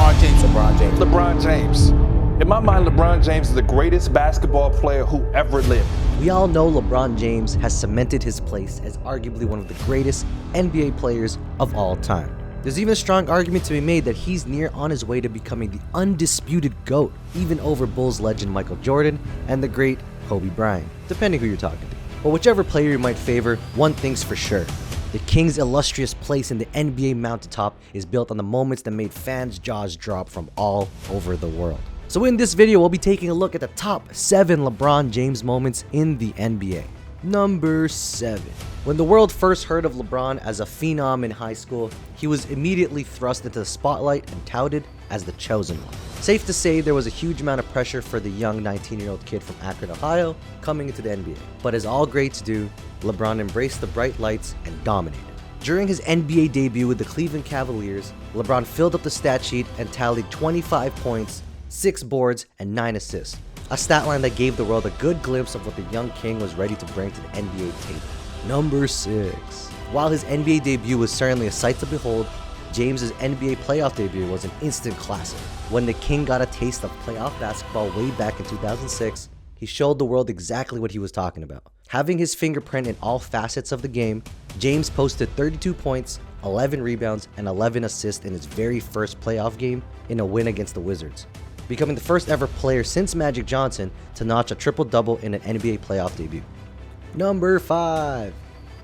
LeBron James. LeBron James. LeBron James. In my mind, LeBron James is the greatest basketball player who ever lived. We all know LeBron James has cemented his place as arguably one of the greatest NBA players of all time. There's even a strong argument to be made that he's near on his way to becoming the undisputed GOAT, even over Bulls legend Michael Jordan and the great Kobe Bryant, depending who you're talking to. But whichever player you might favor, one thing's for sure. The King's illustrious place in the NBA mountaintop is built on the moments that made fans' jaws drop from all over the world. So in this video, we'll be taking a look at the top 7 LeBron James moments in the NBA. Number 7. When the world first heard of LeBron as a phenom in high school, he was immediately thrust into the spotlight and touted as the chosen one. Safe to say there was a huge amount of pressure for the young 19-year-old kid from Akron, Ohio, coming into the NBA. But as all greats do, LeBron embraced the bright lights and dominated. During his NBA debut with the Cleveland Cavaliers, LeBron filled up the stat sheet and tallied 25 points, 6 boards, and 9 assists. A stat line that gave the world a good glimpse of what the young king was ready to bring to the NBA table. Number 6. While his NBA debut was certainly a sight to behold, James's NBA playoff debut was an instant classic. When the king got a taste of playoff basketball way back in 2006, he showed the world exactly what he was talking about. Having his fingerprint in all facets of the game, James posted 32 points, 11 rebounds, and 11 assists in his very first playoff game in a win against the Wizards, becoming the first ever player since Magic Johnson to notch a triple-double in an NBA playoff debut. Number 5.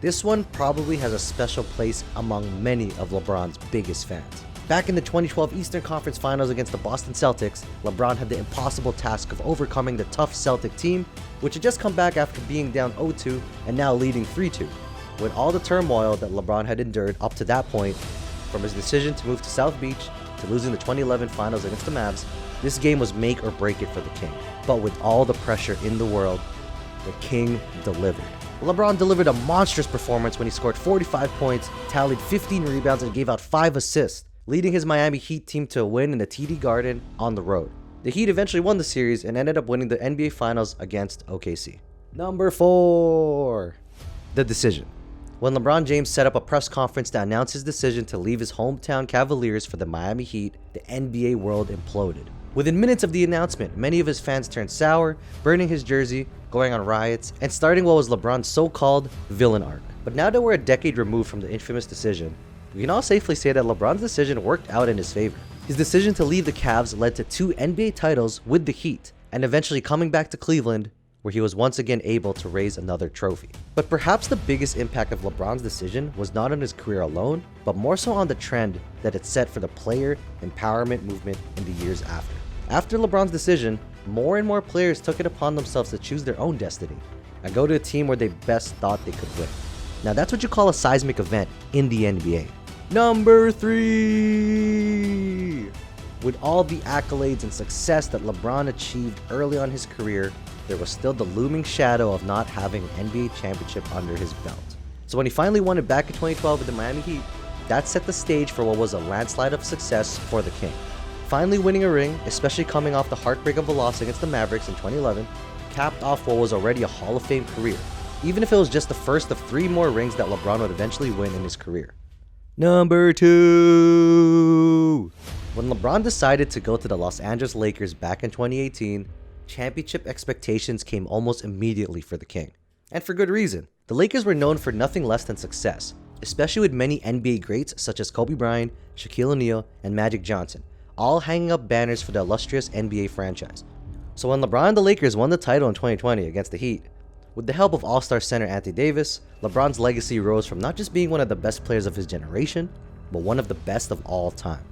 This one probably has a special place among many of LeBron's biggest fans. Back in the 2012 Eastern Conference Finals against the Boston Celtics, LeBron had the impossible task of overcoming the tough Celtic team, which had just come back after being down 0-2 and now leading 3-2. With all the turmoil that LeBron had endured up to that point, from his decision to move to South Beach to losing the 2011 Finals against the Mavs, this game was make or break it for the king. But with all the pressure in the world, the king delivered. LeBron delivered a monstrous performance when he scored 45 points, tallied 15 rebounds, and gave out 5 assists, leading his Miami Heat team to a win in the TD Garden on the road. The Heat eventually won the series and ended up winning the NBA Finals against OKC. Number 4. The decision. When LeBron James set up a press conference to announce his decision to leave his hometown Cavaliers for the Miami Heat, the NBA world imploded. Within minutes of the announcement, many of his fans turned sour, burning his jersey, going on riots, and starting what was LeBron's so-called villain arc. But now that we're a decade removed from the infamous decision, we can all safely say that LeBron's decision worked out in his favor. His decision to leave the Cavs led to 2 NBA titles with the Heat, and eventually coming back to Cleveland, where he was once again able to raise another trophy. But perhaps the biggest impact of LeBron's decision was not on his career alone, but more so on the trend that it set for the player empowerment movement in the years after. After LeBron's decision, more and more players took it upon themselves to choose their own destiny and go to a team where they best thought they could win. Now that's what you call a seismic event in the NBA. Number 3. With all the accolades and success that LeBron achieved early on his career, there was still the looming shadow of not having an NBA championship under his belt. So when he finally won it back in 2012 with the Miami Heat, that set the stage for what was a landslide of success for the king. Finally winning a ring, especially coming off the heartbreak of a loss against the Mavericks in 2011, capped off what was already a Hall of Fame career, even if it was just the first of 3 more rings that LeBron would eventually win in his career. Number 2. When LeBron decided to go to the Los Angeles Lakers back in 2018, championship expectations came almost immediately for the king. And for good reason. The Lakers were known for nothing less than success, especially with many NBA greats such as Kobe Bryant, Shaquille O'Neal, and Magic Johnson, all hanging up banners for the illustrious NBA franchise. So when LeBron and the Lakers won the title in 2020 against the Heat, with the help of All-Star center Anthony Davis, LeBron's legacy rose from not just being one of the best players of his generation, but one of the best of all time.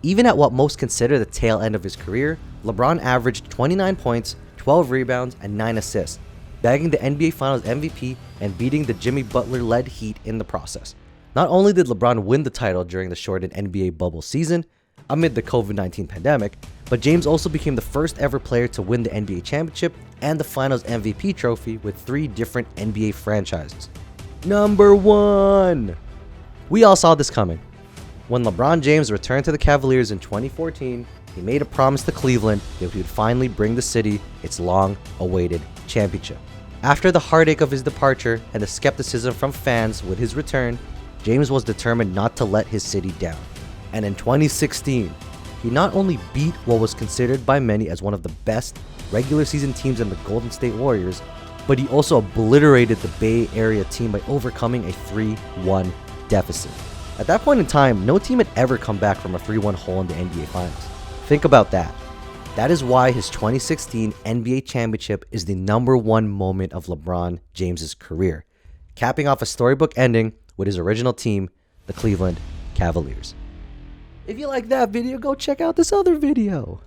Even at what most consider the tail end of his career, LeBron averaged 29 points, 12 rebounds, and 9 assists, bagging the NBA Finals MVP and beating the Jimmy Butler-led Heat in the process. Not only did LeBron win the title during the shortened NBA bubble season, amid the COVID-19 pandemic, but James also became the first ever player to win the NBA championship and the Finals MVP trophy with 3 different NBA franchises. Number 1. We all saw this coming. When LeBron James returned to the Cavaliers in 2014, he made a promise to Cleveland that he would finally bring the city its long-awaited championship. After the heartache of his departure and the skepticism from fans with his return, James was determined not to let his city down. And in 2016, he not only beat what was considered by many as one of the best regular season teams in the Golden State Warriors, but he also obliterated the Bay Area team by overcoming a 3-1 deficit. At that point in time, no team had ever come back from a 3-1 hole in the NBA Finals. Think about that. That is why his 2016 NBA championship is the #1 moment of LeBron James' career, capping off a storybook ending with his original team, the Cleveland Cavaliers. If you like that video, go check out this other video.